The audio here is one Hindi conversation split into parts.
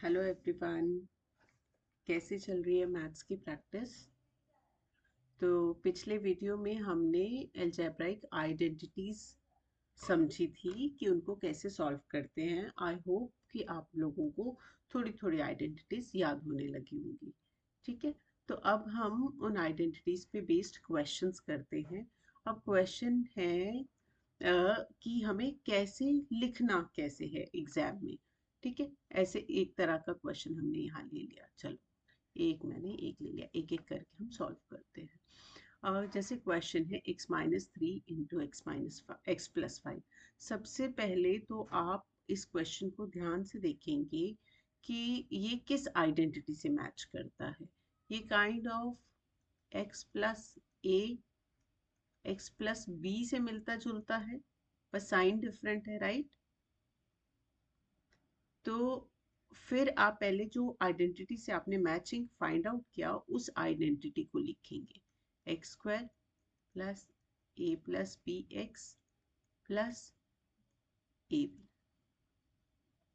Hello everyone. कैसे चल रही है मैथ्स की प्रैक्टिस? तो पिछले वीडियो में हमने अलजेब्राइक आइडेंटिटीज समझी थी कि उनको कैसे सॉल्व करते हैं। आई होप कि आप लोगों को थोड़ी थोड़ी आइडेंटिटीज याद होने लगी होंगी। ठीक है, तो अब हम उन आइडेंटिटीज पे बेस्ड क्वेश्चंस करते हैं। अब क्वेश्चन है कि हमें कैसे लिखना कैसे है एग्जाम में। ठीक है, ऐसे एक तरह का क्वेश्चन हमने यहाँ ले लिया। चलो, एक मैंने एक ले लिया, एक एक करके हम सॉल्व करते हैं। जैसे क्वेश्चन है x-3 × x-5 सबसे पहले तो आप इस क्वेश्चन को ध्यान से देखेंगे कि ये किस आइडेंटिटी से मैच करता है। ये काइंड ऑफ x+a x+b से मिलता जुलता है, बस साइन डिफरेंट है, राइट? तो फिर आप पहले जो आइडेंटिटी से आपने मैचिंग फाइंड आउट किया उस आइडेंटिटी को लिखेंगे। x² plus a+bx plus ab।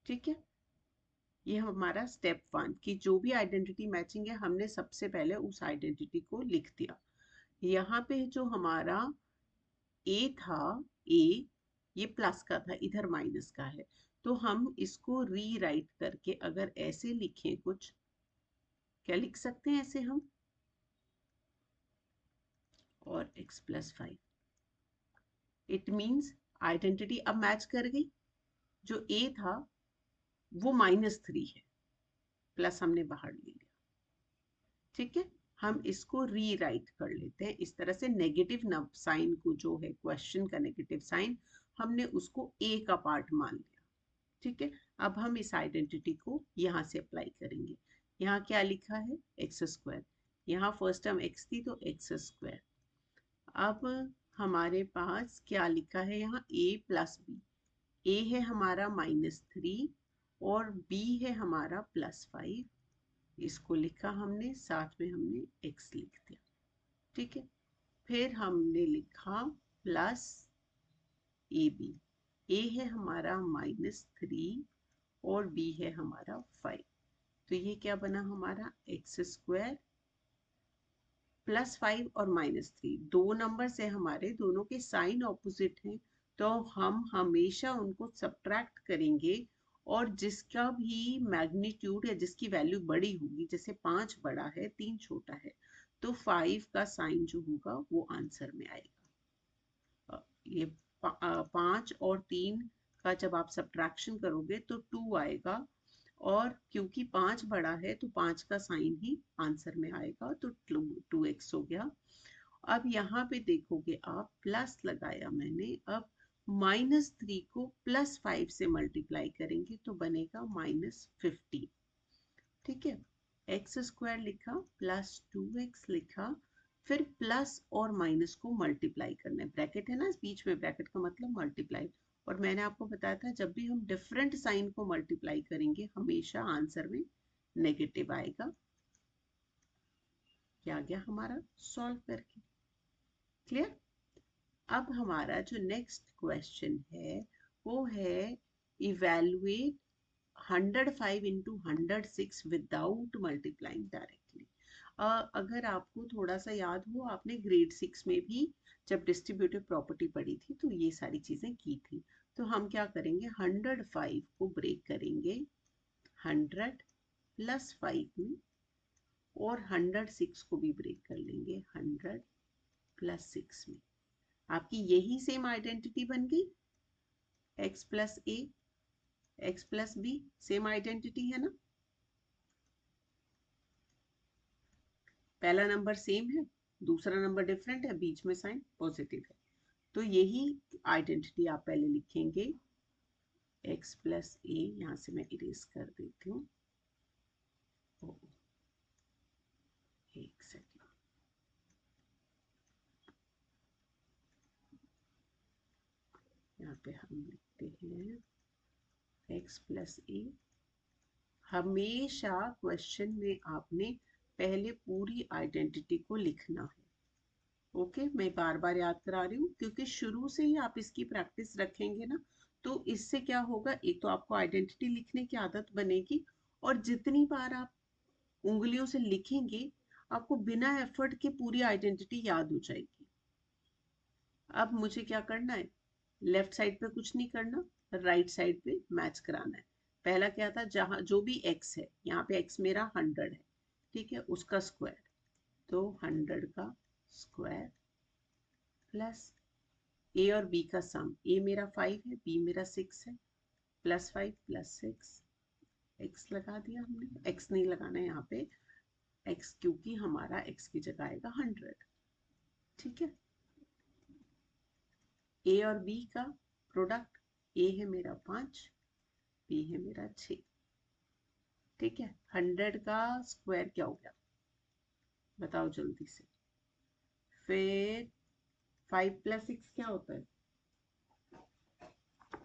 ठीक है, ये हमारा स्टेप 1 कि जो भी आइडेंटिटी मैचिंग है हमने सबसे पहले उस आइडेंटिटी को लिख दिया। यहाँ पे जो हमारा a था, a ये प्लस का था, इधर माइनस का है, तो हम इसको रीराइट करके अगर ऐसे लिखें कुछ, क्या लिख सकते हैं ऐसे हम, और x+5। इट मीन्स आइडेंटिटी अब मैच कर गई। जो a था वो -3 है, प्लस हमने बाहर ले लिया। ठीक है, हम इसको रीराइट कर लेते हैं इस तरह से। नेगेटिव साइन को, जो है क्वेश्चन का नेगेटिव साइन, हमने उसको a का पार्ट मान लिया। ठीक है, अब हम इस आइडेंटिटी को यहाँ से अप्लाई करेंगे। यहाँ क्या लिखा है, x²। यहाँ फर्स्ट टर्म x थी तो x²। अब हमारे पास क्या लिखा है यहाँ, a+b। a है हमारा -3 और b है हमारा +5। इसको लिखा हमने, साथ में हमने x लिख दिया। ठीक है, फिर हमने लिखा प्लस ab। a है हमारा -3 और b है हमारा 5। तो ये क्या बना हमारा, x² +5 और -3। दो नंबर्स है हमारे, दोनों के साइन ऑपोजिट हैं, तो हम हमेशा उनको सब्ट्रैक्ट करेंगे। और जिसका भी मैग्नीट्यूड या जिसकी वैल्यू बड़ी होगी, जैसे 5 बड़ा है 3 छोटा है, तो 5 का साइन जो होगा वो आंसर में आएगा। ये 5 और 3 का जब आप सब्ट्रैक्शन करोगे तो 2 आएगा, और क्योंकि 5 बड़ा है तो 5 का साइन ही आंसर में आएगा, तो 2x हो गया। अब यहाँ पे देखोगे आप, प्लस लगाया मैंने, अब -3 को +5 से मल्टीप्लाई करेंगे तो बनेगा -15। ठीक है, x² लिखा प्लस 2x लिखा, फिर प्लस और माइनस को मल्टीप्लाई करना है। ब्रैकेट है ना इस बीच में, ब्रैकेट का मतलब मल्टीप्लाई। और मैंने आपको बताया था जब भी हम डिफरेंट साइन को मल्टीप्लाई करेंगे हमेशा आंसर में नेगेटिव आएगा। क्या गया हमारा सॉल्व करके, क्लियर? अब हमारा जो नेक्स्ट क्वेश्चन है वो है evaluate 105 into 106 without multiplying directly. अगर आपको थोड़ा सा याद हो, आपने ग्रेड 6 में भी जब डिस्ट्रीब्यूटिव प्रॉपर्टी पढ़ी थी तो ये सारी चीजें की थी। तो हम क्या करेंगे, 105 को ब्रेक करेंगे 100 + 5 में, और 106 को भी ब्रेक कर लेंगे 100 + 6 में। आपकी यही सेम आइडेंटिटी बन गई, x+a x+b सेम आइडेंटिटी है ना। पहला नंबर सेम है, दूसरा नंबर डिफरेंट है, बीच में साइन पॉजिटिव है। तो यही आइडेंटिटी आप पहले लिखेंगे, x+a। यहाँ से मैं इरेज कर देती हूँ, एक सेकेंड। यहाँ पे हम लिखते हैं x+a। हमेशा क्वेश्चन में आपने पहले पूरी आइडेंटिटी को लिखना है। ओके, मैं बार बार याद करा रही हूँ क्योंकि शुरू से ही आप इसकी प्रैक्टिस रखेंगे ना, तो इससे क्या होगा, एक तो आपको आइडेंटिटी लिखने की आदत बनेगी, और जितनी बार आप उंगलियों से लिखेंगे आपको बिना एफर्ट के पूरी आइडेंटिटी याद हो जाएगी। अब मुझे क्या करना है, लेफ्ट साइड पे कुछ नहीं करना, राइट साइड पे मैच कराना है। पहला क्या था, जहां जो भी x है, यहाँ पे x मेरा 100 है, ठीक है, उसका स्क्वायर, तो 100 का स्क्वायर प्लस a और b का सम, a मेरा 5 है, b मेरा 6 है, प्लस 5 प्लस 6, x लगा दिया हमने, x नहीं लगाना है यहाँ पे, x क्योंकि हमारा x की जगह आएगा 100, ठीक है। a और b का प्रोडक्ट, a है मेरा 5, b है मेरा 6, ठीक है। 100 का स्क्वायर क्या हो गया, बताओ जल्दी से। फिर 5 प्लस 6 क्या होता है,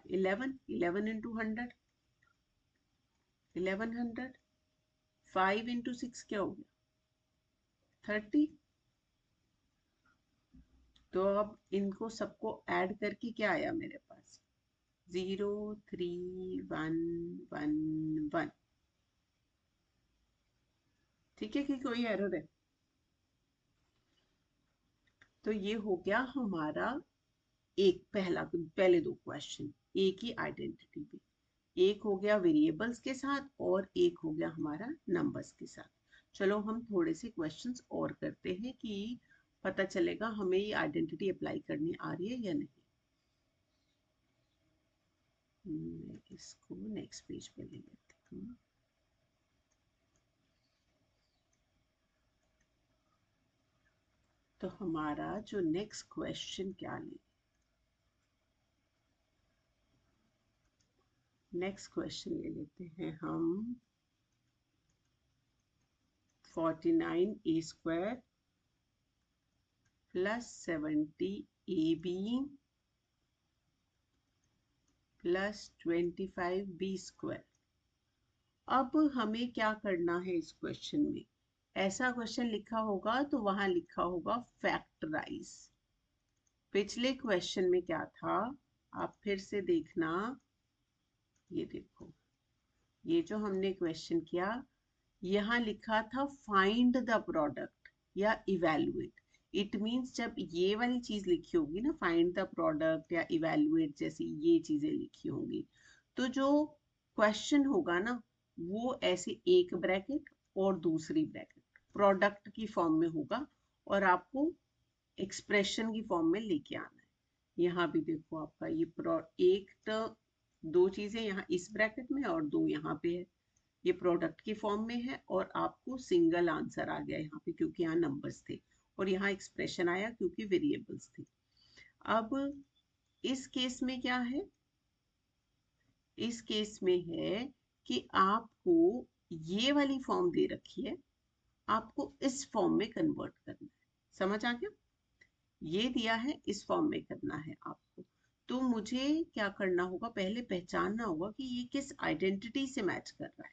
11, 11 इंटू 100, 1100, 5 इंटू 6 क्या हो गया, 30। तो अब इनको सबको ऐड करके क्या आया मेरे पास, 03111, ठीक है कि कोई एरर है। तो ये हो गया हमारा एक पहले दो क्वेश्चन एक ही आइडेंटिटी पे, एक हो गया वेरिएबल्स के साथ और एक हो गया हमारा नंबर्स के साथ। चलो हम थोड़े से क्वेश्चंस और करते हैं कि पता चलेगा हमें ये आइडेंटिटी अप्लाई करनी आ रही है या नहीं। मैं इसको नेक्स्ट पेज पे ले लेती हूँ। तो हमारा जो नेक्स्ट क्वेश्चन क्या ले, नेक्स्ट क्वेश्चन ले लेते हैं हम 49a² plus 70ab plus 25b²। अब हमें क्या करना है इस क्वेश्चन में, ऐसा क्वेश्चन लिखा होगा तो वहां लिखा होगा फैक्टराइज। पिछले क्वेश्चन में क्या था, आप फिर से देखना, ये देखो, ये जो हमने क्वेश्चन किया, यहाँ लिखा था फाइंड द प्रोडक्ट या इवेलुएट। इट मीन्स जब ये वाली चीज लिखी होगी ना, फाइंड द प्रोडक्ट या इवेलुएट जैसी ये चीजें लिखी होंगी, तो जो क्वेश्चन होगा ना वो ऐसे एक ब्रैकेट और दूसरी ब्रैकेट प्रोडक्ट की फॉर्म में होगा और आपको एक्सप्रेशन की फॉर्म में लेके आना है। यहाँ भी देखो आपका ये एक दो चीजें यहाँ इस ब्रैकेट में और दो यहाँ पे है, ये प्रोडक्ट की फॉर्म में है और आपको सिंगल आंसर आ गया यहाँ पे क्योंकि यहाँ नंबर्स थे और यहाँ एक्सप्रेशन आया क्योंकि वेरिएबल्स थे। अब इस केस में क्या है, इस केस में है कि आपको ये वाली फॉर्म दे रखी है, आपको इस फॉर्म में कन्वर्ट करना है, समझ आ गया, ये दिया है इस फॉर्म में करना है आपको। तो मुझे क्या करना होगा, पहले पहचानना होगा कि ये किस आइडेंटिटी से मैच कर रहा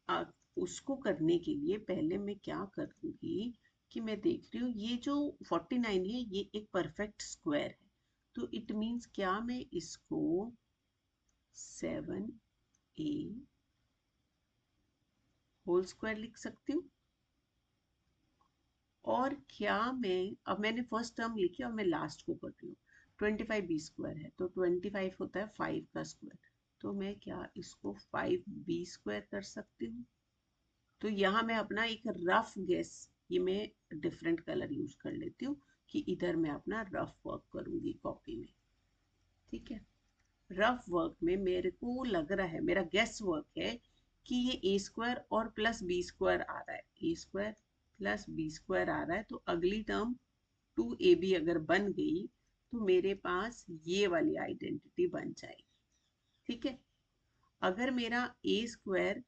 है। उसको करने के लिए पहले मैं क्या करूंगी कि मैं देख रही हूँ ये जो 49 है ये एक परफेक्ट स्क्वायर है, तो इट मीन्स क्या मैं इसको 7a होल स्क्वायर लिख सकती हूँ। और क्या मैं, अब मैंने फर्स्ट टर्म लिखी और मैं लास्ट को कर रही हूँ, 25b² है तो 25 होता है 5 का स्क्वायर, तो मैं क्या इसको 5b² कर सकती हूँ। तो यहाँ मैं अपना एक रफ गेस, ये मैं डिफरेंट कलर यूज कर लेती हूँ कि इधर मैं अपना रफ वर्क करूंगी कॉपी में, ठीक है। रफ वर्क में मेरे को लग रहा है, मेरा गेस वर्क है कि ये a² और प्लस b² आ रहा है, a² प्लस b² आ रहा है, तो अगली टर्म 2ab अगर बन गई तो मेरे पास ये वाली आइडेंटिटी बन जाएगी, ठीक है। अगर मेरा a²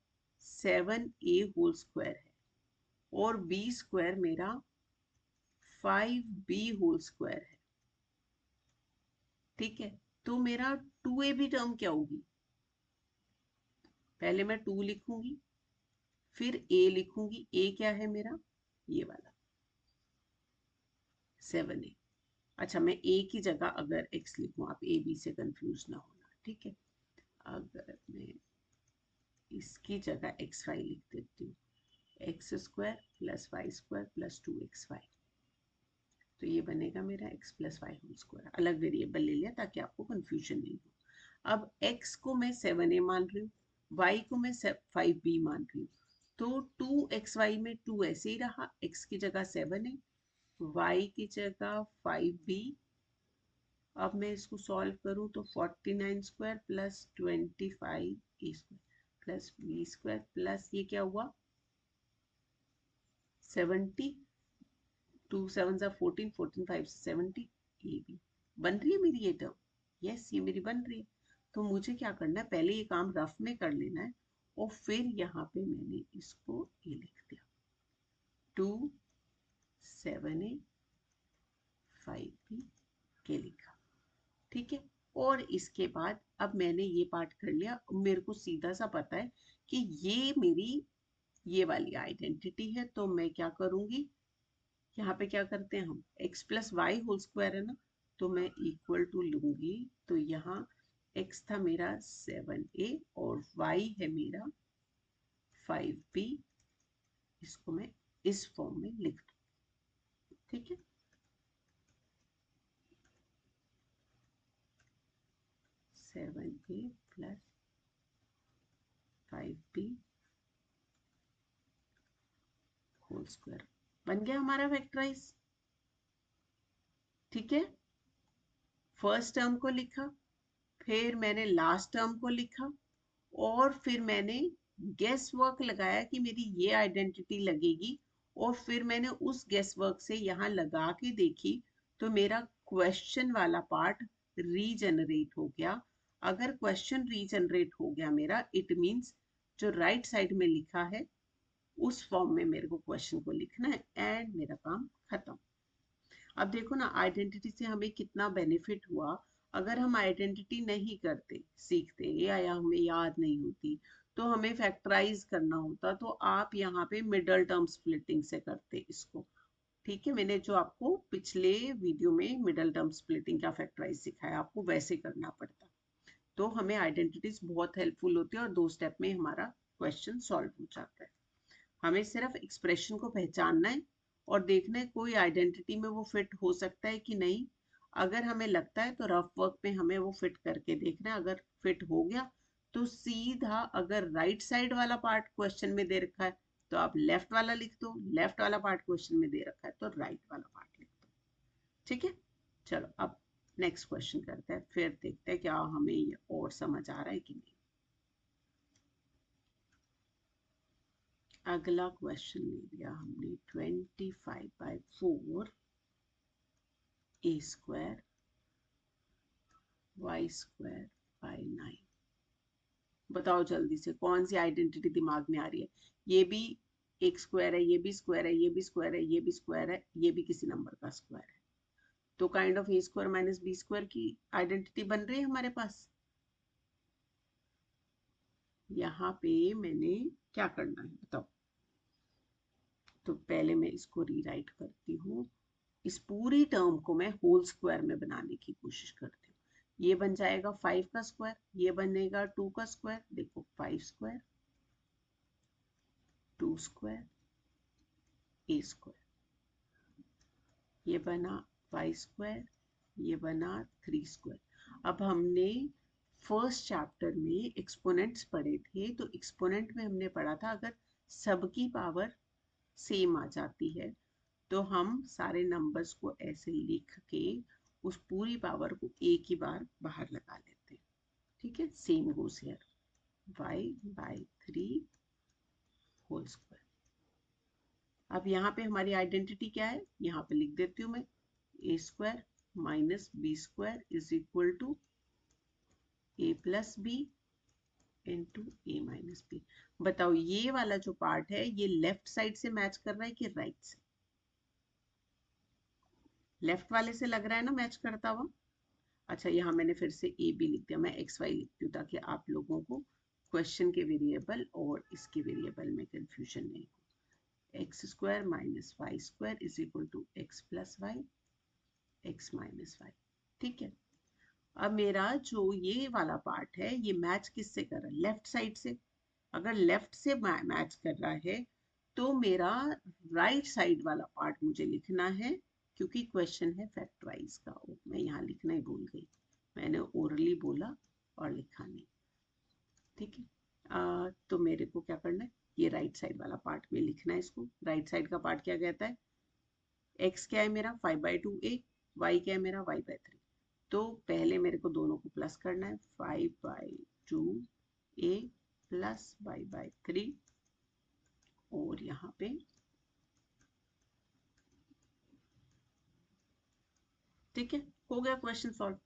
7a होल स्क्वायर है और b² मेरा 5b होल स्क्वायर है, ठीक है, तो मेरा 2ab टर्म क्या होगी, पहले मैं 2 लिखूंगी फिर a लिखूंगी, a क्या है मेरा ये वाला 7a। अच्छा मैं a की जगह अगर x लिखूं, आप a b से कंफ्यूज ना होना, ठीक है। अगर मैं इसकी जगह एक्स वाई लिख देती हूँ, x square plus y square plus 2xy। तो ये बनेगा मेरा x plus y whole square. अलग वेरिएबल ले लिया ताकि आपको कंफ्यूजन नहीं हो। अब x को मैं 7a मान रही हूँ, y को मैं 5b मान रही हूँ, तो 2xy में 2 ऐसे ही रहा, x की जगह 7a, y की जगह 5b। अब मैं इसको सॉल्व करूँ तो 49 square plus 25a square plus b square plus ये क्या हुआ 70, 2 7 14, 14 5 70, ये भी बन रही है मेरी ये टर्म। यस, ये मेरी बन रही है। तो मुझे क्या करना है, पहले ये काम रफ में कर लेना है और फिर यहाँ पे मैंने इसको ये लिख दिया 2 7a 5b के लिखा। ठीक है, और इसके बाद अब मैंने ये पार्ट कर लिया। मेरे को सीधा सा पता है कि ये मेरी ये वाली आइडेंटिटी है, तो मैं क्या करूंगी, यहाँ पे क्या करते हैं हम, x plus y whole square है ना, तो मैं इक्वल टू लूंगी। तो यहाँ x था मेरा 7a और y है मेरा 5b। इसको मैं इस फॉर्म में लिख दूँ। ठीक है, सेवन ए प्लस 5b होल स्क्वायर बन गया हमारा वेक्टराइज। ठीक है, फर्स्ट टर्म को लिखा, फिर मैंने लास्ट टर्म को लिखा, और फिर मैंने गेस वर्क लगाया कि मेरी ये आइडेंटिटी लगेगी, और फिर मैंने उस गेस वर्क से यहाँ लगा के देखी तो मेरा क्वेश्चन वाला पार्ट रीजनरेट हो गया। अगर क्वेश्चन रीजनरेट हो गया मेरा, इट मीन्स जो राइट साइड में लिखा है उस फॉर्म में मेरे को क्वेश्चन को लिखना है, एंड मेरा काम खत्म। अब देखो ना आइडेंटिटी से हमें कितना बेनिफिट हुआ। अगर हम आइडेंटिटी नहीं करते, सीखते या हमें याद नहीं होती, तो हमें फैक्टराइज करना होता, तो आप यहाँ पे मिडल टर्म स्प्लिटिंग से करते इसको। ठीक है, मैंने जो आपको पिछले वीडियो में मिडल टर्म स्प्लिटिंग का फैक्टराइज सिखाया, आपको वैसे करना पड़ता। तो हमें आइडेंटिटीज बहुत हेल्पफुल होती है और 2 स्टेप में हमारा क्वेश्चन सॉल्व हो जाता है। हमें सिर्फ एक्सप्रेशन को पहचानना है और देखना है कोई आइडेंटिटी में वो फिट हो सकता है कि नहीं। अगर हमें लगता है तो रफ वर्क में हमें वो फिट करके देखना है। अगर फिट हो गया तो सीधा, अगर राइट साइड वाला पार्ट क्वेश्चन में दे रखा है तो आप लेफ्ट वाला लिख दो, लेफ्ट वाला पार्ट क्वेश्चन में दे रखा है तो राइट वाला पार्ट लिख दो। ठीक है, चलो अब नेक्स्ट क्वेश्चन करते हैं, फिर देखते हैं क्या हमें ये और समझ आ रहा है कि नहीं। अगला क्वेश्चन ले लिया हमने 25/4 ए स्क्वायर वाई स्क्वायर बाई 9। बताओ जल्दी से कौन सी आइडेंटिटी दिमाग में आ रही है। ये भी एक स्क्वायर है, ये भी स्क्वायर है, ये भी स्क्वायर है, ये भी स्क्वायर है, ये भी किसी नंबर का स्क्वायर है, तो kind of a square minus B square की आइडेंटिटी बन रही है हमारे पास। यहाँ पे मैंने क्या करना है बताओ। तो पहले मैं इसको रीराइट करती हूँ। इस पूरी टर्म को मैं होल स्क्वायर में बनाने की कोशिश करती हूँ। ये बन जाएगा 5 का स्क्वायर, ये बनेगा 2 का स्क्वायर। देखो 5 स्क्वायर 2 स्क्वायर ए स्क्वायर, ये बना 5 स्क्वायर, ये बना 3 स्क्वायर। अब हमने फर्स्ट चैप्टर में एक्सपोनेंट्स पढ़े थे, तो एक्सपोनेंट में हमने पढ़ा था अगर सबकी पावर सेम आ जाती है तो हम सारे नंबर्स को ऐसे लिख के उस पूरी पावर को एक ही बार बाहर लगा लेते हैं। ठीक है, same goes here, y/3 whole square. अब यहाँ पे हमारी आइडेंटिटी क्या है, यहाँ पे लिख देती हूँ मैं, A square minus B square is equal to A plus B into A minus B. बताओ ये वाला जो पार्ट है ये लेफ्ट साइड से मैच कर रहा है कि राइट से? लेफ्ट वाले से लग रहा है ना मैच करता हुआ। अच्छा, यहाँ मैंने फिर से ए बी लिख दिया, मैं एक्स वाई लिखती हूँ ताकि आप लोगों को क्वेश्चन के वेरिएबल और इसके वेरिएबल में कंफ्यूजन नहीं हो। X square minus y square is equal to x plus y x minus y. ठीक है, अब मेरा जो ये वाला पार्ट है ये मैच किससे कर रहा है, लेफ्ट साइड से। अगर लेफ्ट से मैच कर रहा है तो मेरा राइट साइड वाला पार्ट मुझे लिखना है, क्योंकि क्वेश्चन है फैक्टराइज का। मैं यहाँ लिखना ही भूल गई, मैंने ओरली बोला और लिखा नहीं। ठीक है, तो मेरे को क्या करना है, ये राइट साइड वाला पार्ट में लिखना है इसको। राइट साइड का पार्ट क्या कहता है, x क्या है मेरा 5/2a, y क्या है मेरा y/3। तो पहले मेरे को दोनों को प्लस करना है, 5/2a प्लस y/3, और यहाँ पे ठीक है, हो गया क्वेश्चन सॉल्व।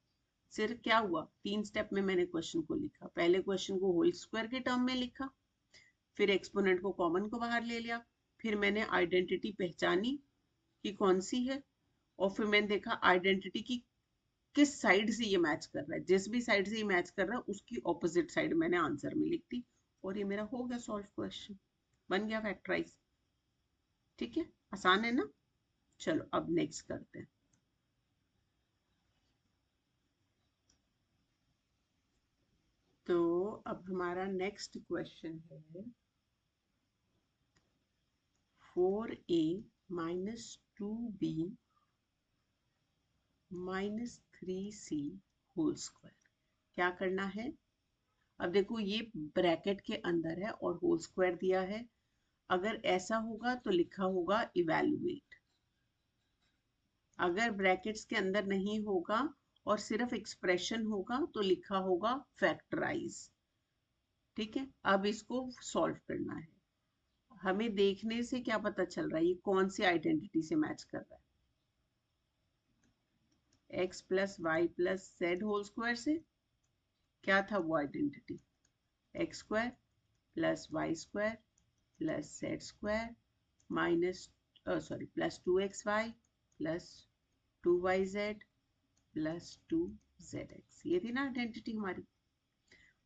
सिर्फ क्या हुआ, 3 स्टेप में मैंने क्वेश्चन को लिखा। पहले क्वेश्चन को होल स्क्वायर के टर्म में लिखा, फिर एक्सपोनेंट को कॉमन को बाहर ले लिया, फिर मैंने आइडेंटिटी पहचानी कि कौन सी है, और फिर मैंने देखा आइडेंटिटी की किस साइड से ये मैच कर रहा है। जिस भी साइड से ये मैच कर रहा है उसकी ऑपोजिट साइड मैंने आंसर में लिख दी, और ये मेरा हो गया सॉल्व क्वेश्चन, बन गया फैक्टराइज। ठीक है, आसान है ना। चलो अब नेक्स्ट करते हैं। तो अब हमारा नेक्स्ट क्वेश्चन है 4a minus 2b minus 3c whole square. क्या करना है, अब देखो ये ब्रैकेट के अंदर है और होल स्क्वायर दिया है। अगर ऐसा होगा तो लिखा होगा इवैल्यूएट, अगर ब्रैकेट्स के अंदर नहीं होगा और सिर्फ एक्सप्रेशन होगा तो लिखा होगा फैक्टराइज। ठीक है, अब इसको सॉल्व करना है। हमें देखने से क्या पता चल रहा है ये कौन सी आइडेंटिटी से मैच कर रहा है, x plus y plus z whole square से। क्या था वो identity, x square plus y square plus z square minus sorry plus 2xy plus 2yz plus 2zx। ये थी ना आइडेंटिटी हमारी।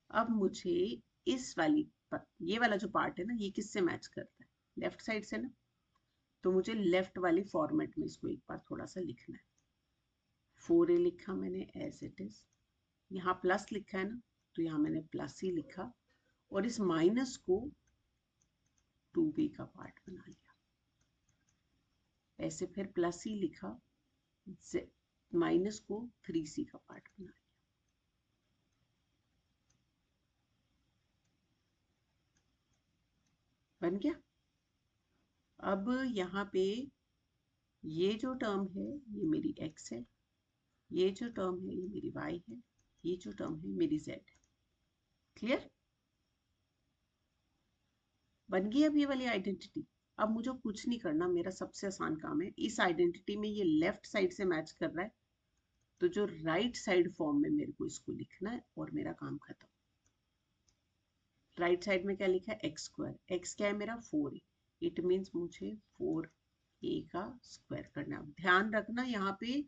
अब मुझे इस वाली ये वाला जो पार्ट है ना, ये किससे मैच करता है, लेफ्ट साइड से ना। तो मुझे लेफ्ट वाली फॉर्मेट में इसको एक बार थोड़ा सा लिखना है। 4a लिखा मैंने एज इट इज, यहाँ प्लस लिखा है ना, तो यहाँ मैंने प्लस ही लिखा, और इस माइनस को 2b का पार्ट बना लिया। ऐसे फिर प्लस ही लिखा, माइनस को 3c का पार्ट बना लिया। बन गया। अब यहाँ पे ये जो टर्म है ये मेरी x है, ये जो टर्म है ये मेरी y है, ये जो टर्म है मेरी z है। क्लियर, बन गई अब ये वाली आइडेंटिटी। अब मुझे कुछ नहीं करना, मेरा सबसे आसान काम है, इस आइडेंटिटी में ये लेफ्ट साइड से मैच कर रहा है, तो जो राइट साइड फॉर्म में मेरे को इसको लिखना है और मेरा काम खत्म। राइट साइड में क्या लिखा है, एक्स स्क्वायर, एक्स क्या है मेरा 4a, इट मीन्स मुझे 4a का स्क्वायर करना है। ध्यान रखना यहाँ पे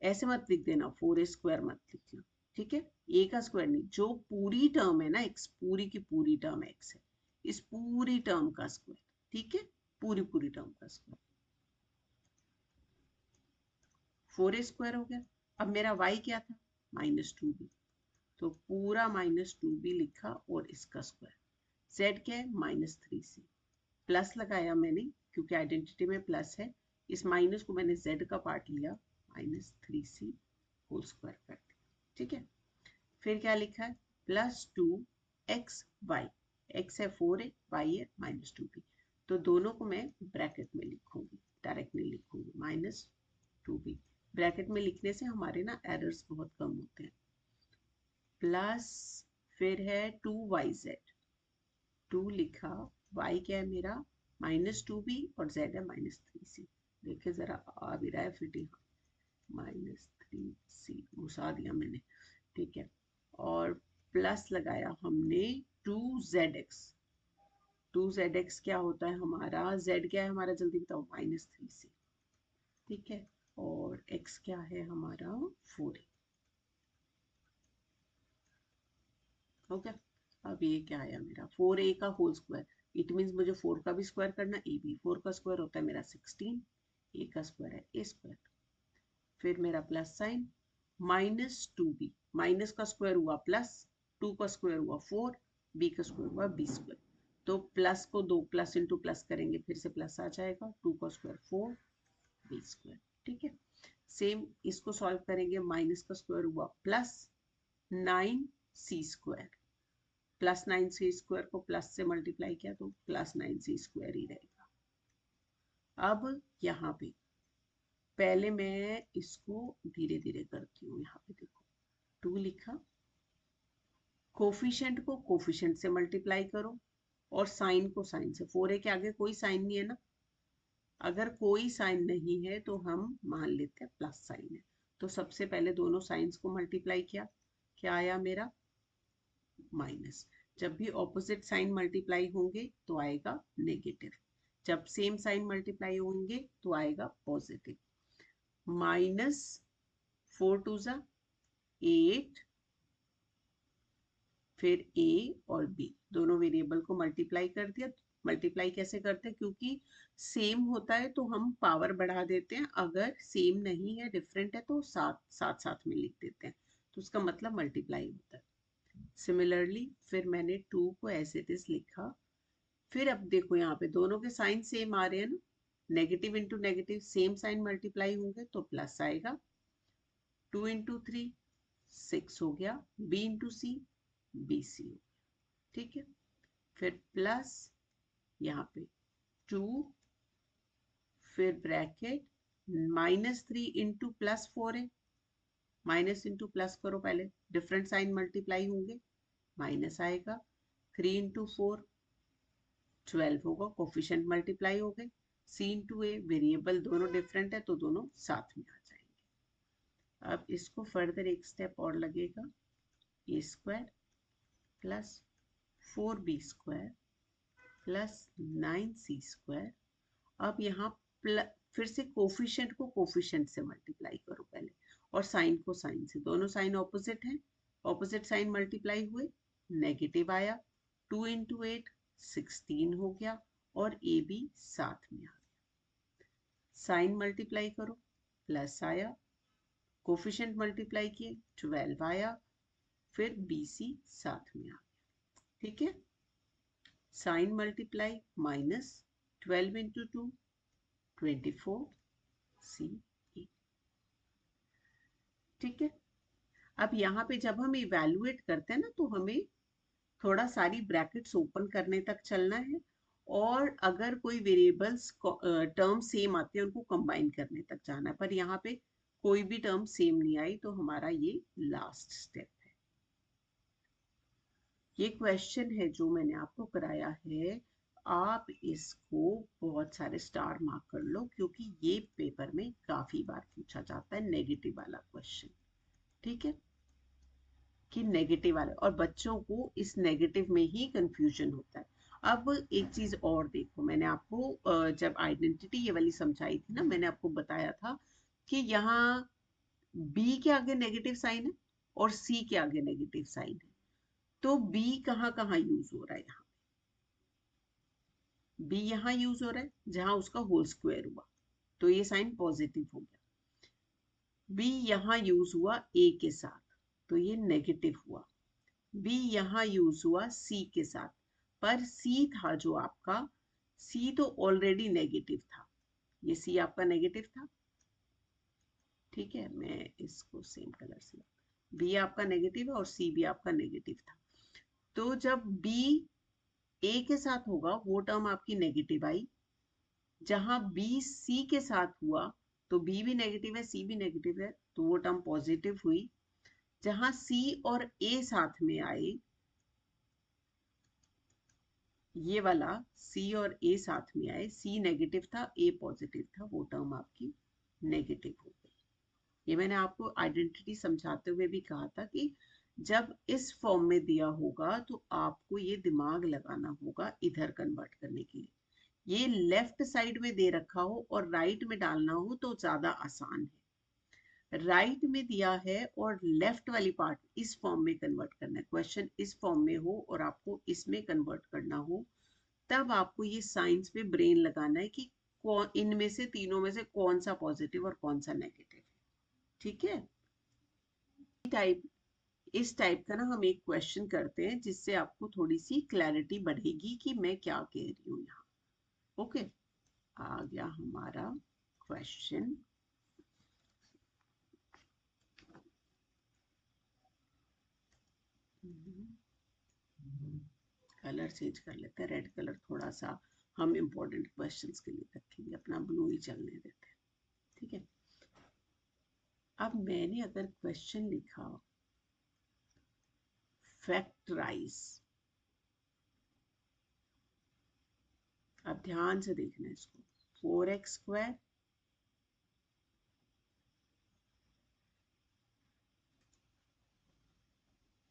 ऐसे मत लिख देना, 4a स्क्वायर मत लिखना। ठीक है, a का स्क्वायर नहीं, जो पूरी टर्म है ना x, पूरी की पूरी टर्म x है, इस पूरी टर्म का स्क्वायर। ठीक है, पूरी पूरी टर्म का स्क्वायर, 4a स्क्वायर हो गया। अब मेरा y क्या था, -2b, तो पूरा -2b लिखा और इसका स्क्वायर। z क्या है, -3c, प्लस लगाया मैंने क्योंकि आइडेंटिटी में प्लस है, इस माइनस को मैंने z का पार्ट लिया, -3c होल स्क्वायर कर दिया। ठीक है, फिर क्या लिखा है, +2xy, x है 4a, y है -2b, तो दोनों को मैं ब्रैकेट में लिखूंगी, डायरेक्टली लिखूंगी -2b। ब्रैकेट में लिखने से हमारे ना एरर्स बहुत कम होते हैं। प्लस फिर है 2yz, 2 लिखा, y क्या है मेरा -2b और z है -3c। देखिए जरा आ भी रहा है फिटिंग, -3c घुसा दिया मैंने। ठीक है, और प्लस लगाया हमने 2zx, 2zx क्या होता है हमारा, z क्या है हमारा जल्दी बताओ, -3c। ठीक है, और x क्या है हमारा 4a। हो गया। अब ये क्या आया मेरा 4a का होल स्क्वायर, इट मीन्स मुझे 4 का भी स्क्वायर करना, ए बी, 4 का स्क्वायर होता है मेरा 16, a का स्क्वायर है a स्क्वायर, फिर मेरा प्लस साइन, -2b, माइनस का स्क्वायर हुआ प्लस, 2 का स्क्वायर हुआ 4, बी का स्क्वायर हुआ बी स्क्वायर। तो प्लस को 2 प्लस इंटू प्लस करेंगे, फिर से प्लस आ जाएगा, 2 का स्क्वायर 4 बी स्क्वायर। ठीक है, सेम इसको सॉल्व करेंगे, माइनस का स्क्वायर हुआ प्लस 9 सी स्क्वायर, प्लस 9 सी स्क्वायर को प्लस से मल्टीप्लाई किया तो प्लस 9 सी स्क्वायर ही रहेगा। अब यहाँ पे पहले मैं इसको धीरे धीरे करती हूँ, यहाँ पे देखो 2 लिखा, कोफिशिएंट को कोफिशिएंट से मल्टीप्लाई करो और साइन को साइन से। 4a के आगे कोई साइन नहीं है ना, अगर कोई साइन नहीं है तो हम मान लेते हैं प्लस साइन है। तो सबसे पहले दोनों साइंस को मल्टीप्लाई किया, क्या आया मेरा माइनस। जब भी ऑपोजिट साइन मल्टीप्लाई होंगे तो आएगा नेगेटिव, जब सेम साइन मल्टीप्लाई होंगे तो आएगा पॉजिटिव। माइनस 4 टू ज़ा 8, फिर a और b दोनों वेरिएबल को मल्टीप्लाई कर दिया। मल्टीप्लाई कैसे करते हैं, क्योंकि सेम होता है तो हम पावर बढ़ा देते हैं, अगर सेम नहीं है डिफरेंट है तो साथ साथ साथ में लिख देते हैं, तो उसका मतलब मल्टीप्लाई होता है। सिमिलरली फिर मैंने 2 को एज इट इज लिखा। फिर अब देखो यहाँ पे दोनों के साइन सेम आ रहे हैं ना, negative into negative same sign multiply होंगे तो प्लस आएगा। 2 इंटू 3 6 हो गया, b into c b c हो गया। ठीक है, फिर प्लस यहाँ पे 2, फिर ब्रैकेट -3 इंटू प्लस 4 है, माइनस इंटू प्लस करो पहले, डिफरेंट साइन मल्टीप्लाई होंगे, माइनस आएगा। 3 इंटू 4 12 होगा, कोफिशिएंट मल्टीप्लाई हो गए। सी इंटू ए वेरिएबल दोनों डिफरेंट है तो दोनों साथ में आ जाएंगे। अब इसको फर्दर एक स्टेप और लगेगा, A square plus 4b square plus 9c square. अब यहाँ फिर से कोफिशिएंट को कोफिशिएंट से मल्टीप्लाई करो पहले, और साइन को साइन से। दोनों साइन ऑपोजिट हैं, ऑपोजिट साइन मल्टीप्लाई हुए, नेगेटिव आया। 2 इंटू 8 16 हो गया, और ए बी साथ में आ गया। साइन मल्टीप्लाई करो, प्लस आया, कोफिशिएंट मल्टीप्लाई किए 12 आया, फिर बी सी साथ में आ गया। ठीक है, साइन मल्टीप्लाई माइनस 12 इंटू 2 24 सी ए। ठीक है, अब यहाँ पे जब हम इवेलुएट करते हैं ना तो हमें थोड़ा सारी ब्रैकेट्स ओपन करने तक चलना है, और अगर कोई वेरिएबल्स टर्म सेम आते हैं उनको कंबाइन करने तक जाना है, पर यहाँ पे कोई भी टर्म सेम नहीं आई तो हमारा ये लास्ट स्टेप है। ये क्वेश्चन है जो मैंने आपको कराया है, आप इसको बहुत सारे स्टार मार्क कर लो, क्योंकि ये पेपर में काफी बार पूछा जाता है नेगेटिव वाला क्वेश्चन। ठीक है, कि नेगेटिव वाला, और बच्चों को इस नेगेटिव में ही कंफ्यूजन होता है। अब एक चीज और देखो, मैंने आपको जब आइडेंटिटी ये वाली समझाई थी ना, मैंने आपको बताया था कि यहाँ बी के आगे नेगेटिव साइन है और सी के आगे नेगेटिव साइन है, तो बी कहाँ कहाँ यूज हो रहा है, यहाँ बी यहाँ यूज हो रहा है जहां उसका होल स्क्वायर हुआ, तो ये साइन पॉजिटिव हो गया। बी यहाँ यूज हुआ ए के साथ तो ये नेगेटिव हुआ। बी यहाँ यूज हुआ सी के साथ, पर सी था जो आपका, सी तो ऑलरेडी नेगेटिव था, ये सी आपका नेगेटिव था। ठीक है, मैं इसको सेम कलर से, बी आपका नेगेटिव है और सी भी आपका नेगेटिव था, तो जब बी ए के साथ होगा वो टर्म आपकी नेगेटिव आई। जहां बी सी के साथ हुआ तो बी भी नेगेटिव है सी भी नेगेटिव है तो वो टर्म पॉजिटिव हुई। जहां सी और ए साथ में आए, ये वाला सी और ए साथ में आए, सी नेगेटिव था ए पॉजिटिव था, वो टर्म आपकी नेगेटिव हो गई। ये मैंने आपको आइडेंटिटी समझाते हुए भी कहा था कि जब इस फॉर्म में दिया होगा तो आपको ये दिमाग लगाना होगा इधर कन्वर्ट करने के लिए। ये लेफ्ट साइड में दे रखा हो और राइट में डालना हो तो ज्यादा आसान है। राइट में दिया है और लेफ्ट वाली पार्ट इस फॉर्म में कन्वर्ट करना है, क्वेश्चन इस फॉर्म में हो और आपको इसमें कन्वर्ट करना हो, तब आपको ये साइंस पे ब्रेन लगाना है कि इनमें से तीनों में से कौन सा पॉजिटिव और कौन सा नेगेटिव है। ठीक है, टाइप इस टाइप का ना हम एक क्वेश्चन करते हैं जिससे आपको थोड़ी सी क्लैरिटी बढ़ेगी कि मैं क्या कह रही हूँ यहाँ। ओके, आ गया हमारा क्वेश्चन। कलर चेंज कर लेते हैं, रेड कलर थोड़ा सा हम इम्पोर्टेंट क्वेश्चंस के लिए रखेंगे, अपना ब्लू ही चलने देते हैं। ठीक है, अब मैंने अगर क्वेश्चन लिखा फैक्टराइज, अब ध्यान से देखना है इसको, 4x²,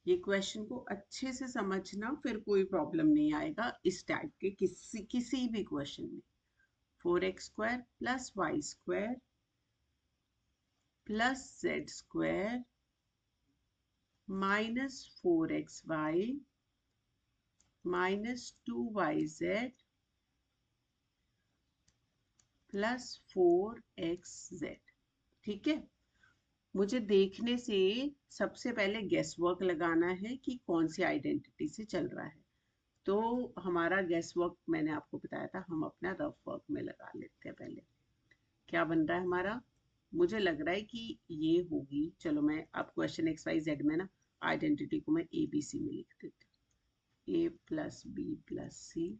ये क्वेश्चन को अच्छे से समझना, फिर कोई प्रॉब्लम नहीं आएगा इस टाइप के किसी भी क्वेश्चन में। 4x² + y² + z² -4xy -2yz +4xz। ठीक है, मुझे देखने से सबसे पहले गेस वर्क लगाना है कि कौन सी आइडेंटिटी से चल रहा है। तो हमारा गेस वर्क मैंने आपको बताया था, हम अपना रफ वर्क में लगा लेते हैं। पहले क्या बन रहा है हमारा, मुझे लग रहा है कि ये होगी, चलो मैं अब क्वेश्चन XYZ में ना आइडेंटिटी को मैं ABC में लिख देती हूँ। A + B + C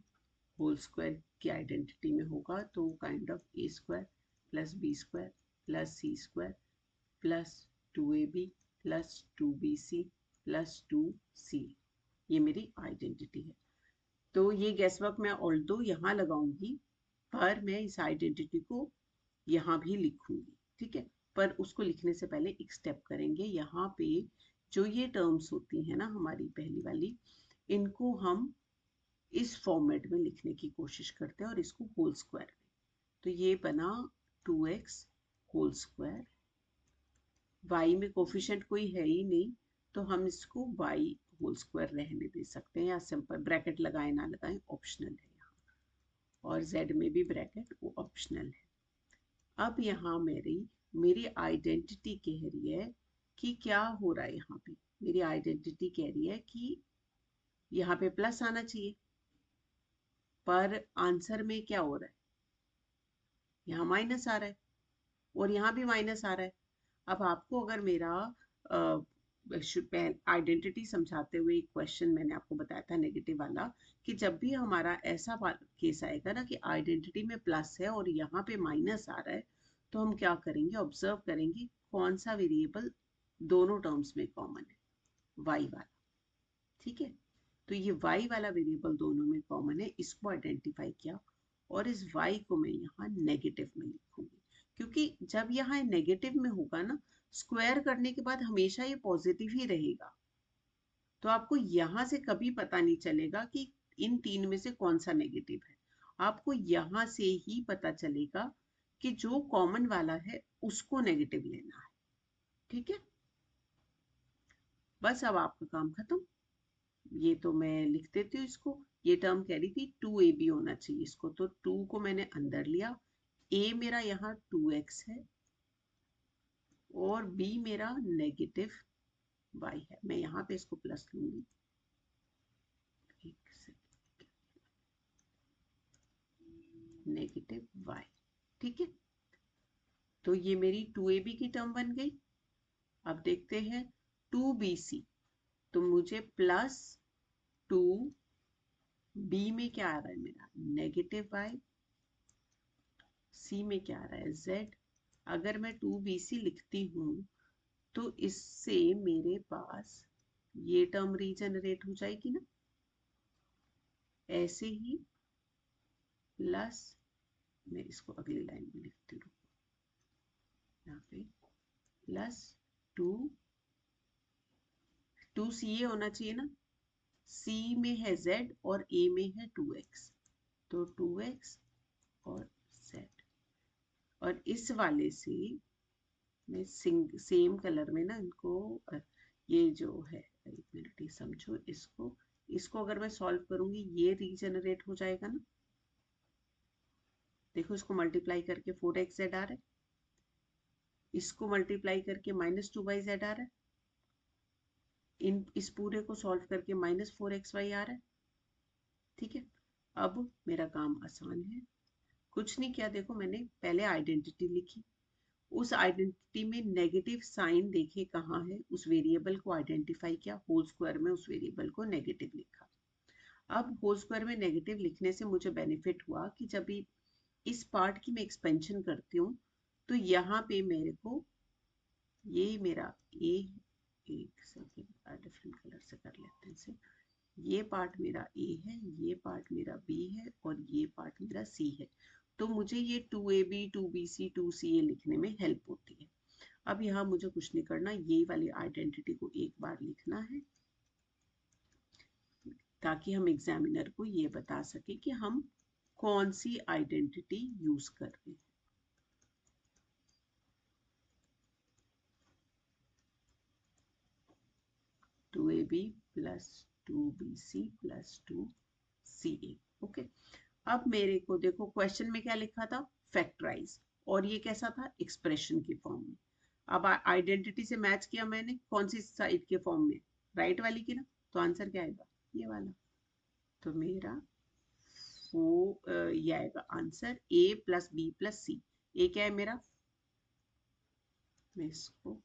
whole square की आइडेंटिटी में होगा, तो kind of A² + B² + C² + 2AB + 2BC + 2C, ये मेरी आइडेंटिटी है। तो ये गेस वर्क मैं ऑल्दो यहाँ लगाऊंगी, पर मैं इस आइडेंटिटी को यहाँ भी लिखूंगी। ठीक है, पर उसको लिखने से पहले एक स्टेप करेंगे। यहाँ पे जो ये टर्म्स होती हैं ना हमारी पहली वाली, इनको हम इस फॉर्मेट में लिखने की कोशिश करते हैं और इसको होल स्क्वायर में। तो ये बना 2x होल स्क्वायर, y में कोफिशिएंट कोई है ही नहीं, तो हम इसको y होल स्क्वायर रहने दे सकते हैं, या सिंपल ब्रैकेट लगाए ना लगाएं ऑप्शनल है यहाँ, और z में भी ब्रैकेट वो ऑप्शनल है। अब यहाँ मेरी आइडेंटिटी कह रही है कि क्या हो रहा है, यहाँ पे मेरी आइडेंटिटी कह रही है कि यहाँ पे प्लस आना चाहिए, पर आंसर में क्या हो रहा है, यहाँ माइनस आ रहा है और यहाँ भी माइनस आ रहा है। अब आपको अगर मेरा आइडेंटिटी समझाते हुए एक क्वेश्चन मैंने आपको बताया था नेगेटिव वाला, कि जब भी हमारा ऐसा केस आएगा ना कि आइडेंटिटी में प्लस है और यहाँ पे माइनस आ रहा है, तो हम क्या करेंगे, ऑब्जर्व करेंगे कौन सा वेरिएबल दोनों टर्म्स में कॉमन है, वाई वाला। ठीक है, तो ये y वाला वेरिएबल दोनों में कॉमन है, इसको आइडेंटिफाई किया, और इस y को मैं यहाँ नेगेटिव में लिखूंगी, क्योंकि जब यहाँ नेगेटिव में होगा ना, स्क्वायर करने के बाद हमेशा ये पॉजिटिव ही रहेगा। तो आपको यहाँ से कभी पता नहीं चलेगा कि इन तीन में से कौन सा नेगेटिव है, आपको यहाँ से ही पता चलेगा कि जो कॉमन वाला है उसको नेगेटिव लेना है। ठीक है, बस अब आपका काम खत्म। ये तो मैं लिख देती हूँ इसको। ये टर्म कह रही थी 2AB होना चाहिए इसको, तो 2 को मैंने अंदर लिया, A मेरा यहाँ 2x है और B मेरा नेगेटिव y है। मैं यहाँ पे इसको प्लस लूंगी, नेगेटिव y। ठीक है, तो ये मेरी 2AB की टर्म बन गई। अब देखते हैं 2BC, तो मुझे +2B में क्या आ रहा है मेरा, नेगेटिव y, C में क्या आ रहा है, z। अगर मैं 2BC लिखती हूँ तो इससे मेरे पास ये टर्म रीजनरेट हो जाएगी ना, ऐसे ही प्लस, मैं इसको अगली लाइन में लिखती हूँ, यहाँ पे +2 C होना चाहिए ना, C में है z और A में है 2x, तो 2x और z। और इस वाले से मैं सेम कलर में ना इनको, ये जो है, एक मिनट ही समझो इसको, इसको अगर मैं सॉल्व करूंगी ये रीजनरेट हो जाएगा ना। देखो इसको मल्टीप्लाई करके 4xz आ रहा है, इसको मल्टीप्लाई करके -2yz आ रहा है, इस पूरे को सॉल्व करके -4xy आ रहा है। ठीक है, अब मेरा काम आसान है, कुछ नहीं किया। देखो मैंने पहले आइडेंटिटी लिखी, उस आइडेंटिटी में नेगेटिव साइन देखे कहाँ है, उस वेरिएबल को आइडेंटिफाई किया, होल स्क्वायर में उस वेरिएबल को नेगेटिव लिखा। अब होल स्क्वायर में नेगेटिव लिखने से मुझे बेनिफिट हुआ कि जब भी इस पार्ट की मैं एक्सपेंशन करती हूँ तो यहाँ पे मेरे को ये मेरा ए, एक सेकेंड डिफरेंट कलर से कर लेते हैं इसे, ये पार्ट मेरा ए है, ये पार्ट मेरा बी है और ये पार्ट मेरा सी है। तो मुझे ये 2ab 2bc 2ca लिखने में हेल्प होती है। अब यहाँ मुझे कुछ नहीं करना, ये वाली आइडेंटिटी को एक बार लिखना है ताकि हम एग्जामिनर को ये बता सके कि हम कौन सी आइडेंटिटी यूज कर रहे हैं। Two a b plus 2bc plus 2ca। Okay, अब मेरे को देखो क्वेश्चन में क्या लिखा था, फैक्टराइज, और ये कैसा था, एक्सप्रेशन की फॉर्म में। अब आइडेंटिटी से मैच किया मैंने, कौन सी साइड के फॉर्म में, राइट वाली की ना, तो आंसर क्या आएगा, ये वाला। तो मेरा ये आएगा answer a plus B plus C. A क्या है मेरा, मैं इसको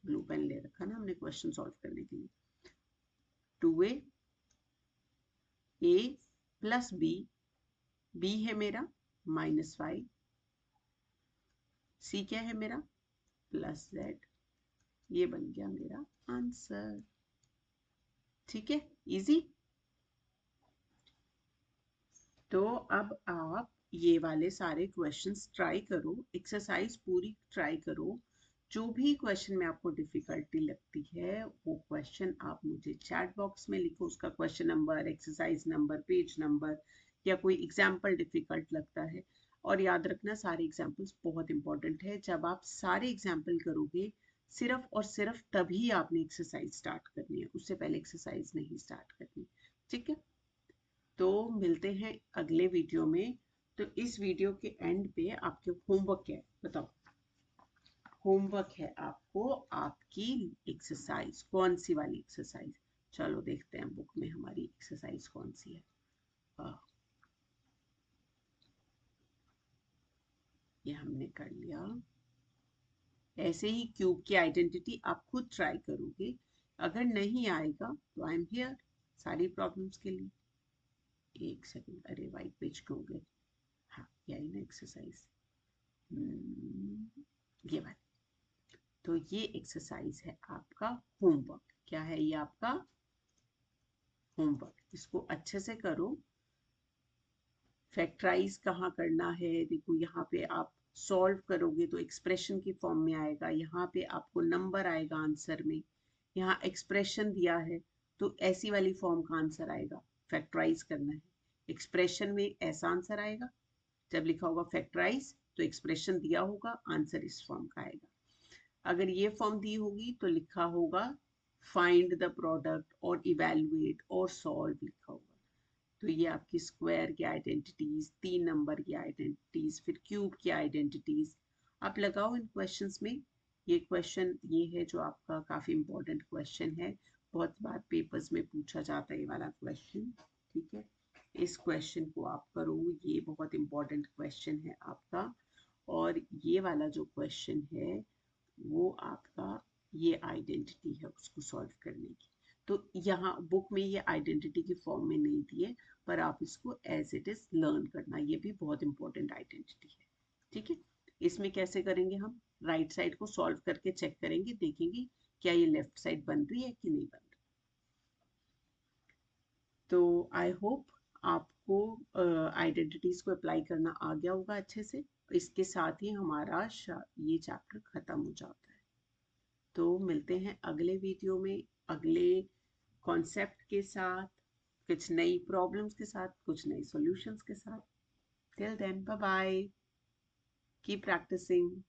ब्लू पेन ले रखा ना हमने क्वेश्चन सॉल्व करने के लिए, 2a प्लस बी है मेरा -5, सी क्या है मेरा +z, ये बन गया मेरा आंसर। ठीक है, इजी। तो अब आप ये वाले सारे क्वेश्चंस ट्राई करो, एक्सरसाइज पूरी ट्राई करो। जो भी क्वेश्चन में आपको डिफिकल्टी लगती है वो क्वेश्चन आप मुझे चैट बॉक्स में लिखो, उसका question number, exercise number, page number, या कोई एग्जाम्पल डिफिकल्ट लगता है। और याद रखना सारे एग्जाम्पल्स बहुत इंपॉर्टेंट है, जब आप सारे एग्जाम्पल करोगे सिर्फ और सिर्फ तभी आपने एक्सरसाइज स्टार्ट करनी है, उससे पहले एक्सरसाइज नहीं स्टार्ट करनी। ठीक है, तो मिलते हैं अगले वीडियो में। तो इस वीडियो के एंड पे आपके होमवर्क क्या है बताओ, होमवर्क है आपको आपकी एक्सरसाइज, कौन सी वाली एक्सरसाइज, चलो देखते हैं बुक में हमारी एक्सरसाइज कौन सी है। ये हमने कर लिया। ऐसे ही क्यूब की आइडेंटिटी आप खुद ट्राई करोगे, अगर नहीं आएगा तो आई एम हियर सारी प्रॉब्लम्स के लिए। एक सेकंड, अरे वाइट पेज क्यों हो गए, हाँ ये आई ना एक्सरसाइज, ये वाली। तो ये एक्सरसाइज है आपका होमवर्क, क्या है ये आपका होमवर्क, इसको अच्छे से करो। फैक्टराइज कहाँ करना है, देखो यहाँ पे आप सॉल्व करोगे तो एक्सप्रेशन की फॉर्म में आएगा, यहाँ पे आपको नंबर आएगा आंसर में, यहाँ एक्सप्रेशन दिया है तो ऐसी वाली फॉर्म का आंसर आएगा। फैक्टराइज करना है, एक्सप्रेशन में ऐसा आंसर आएगा, जब लिखा होगा फैक्टराइज तो एक्सप्रेशन दिया होगा, आंसर इस फॉर्म का आएगा। अगर ये फॉर्म दी होगी तो लिखा होगा फाइंड द प्रोडक्ट और इवेलुएट और सॉल्व लिखा होगा। तो ये आपकी स्क्वायर की आइडेंटिटीज, 3 नंबर की आइडेंटिटीज, फिर क्यूब की आइडेंटिटीज आप लगाओ इन क्वेश्चंस में। ये क्वेश्चन ये है जो आपका काफी इंपॉर्टेंट क्वेश्चन है, बहुत बार पेपर्स में पूछा जाता है ये वाला क्वेश्चन। ठीक है, इस क्वेश्चन को आप करो, ये बहुत इंपॉर्टेंट क्वेश्चन है आपका। और ये वाला जो क्वेश्चन है वो आपका ये आइडेंटिटी है उसको सॉल्व करने की। तो यहाँ बुक में ये आइडेंटिटी की फॉर्म में नहीं दी है, पर आप इसको एज इट इज लर्न करना, ये भी बहुत इंपॉर्टेंट आइडेंटिटी है। ठीक है, इसमें कैसे करेंगे हम, राइट साइड को सॉल्व करके चेक करेंगे, देखेंगे क्या ये लेफ्ट साइड बन रही है कि नहीं बन रही। तो आई होप आपको आइडेंटिटीज को अप्लाई करना आ गया होगा अच्छे से। इसके साथ ही हमारा ये चैप्टर खत्म हो जाता है। तो मिलते हैं अगले वीडियो में अगले कॉन्सेप्ट के साथ, कुछ नई प्रॉब्लम्स के साथ, कुछ नई सॉल्यूशंस के साथ। Till then bye bye, keep practising.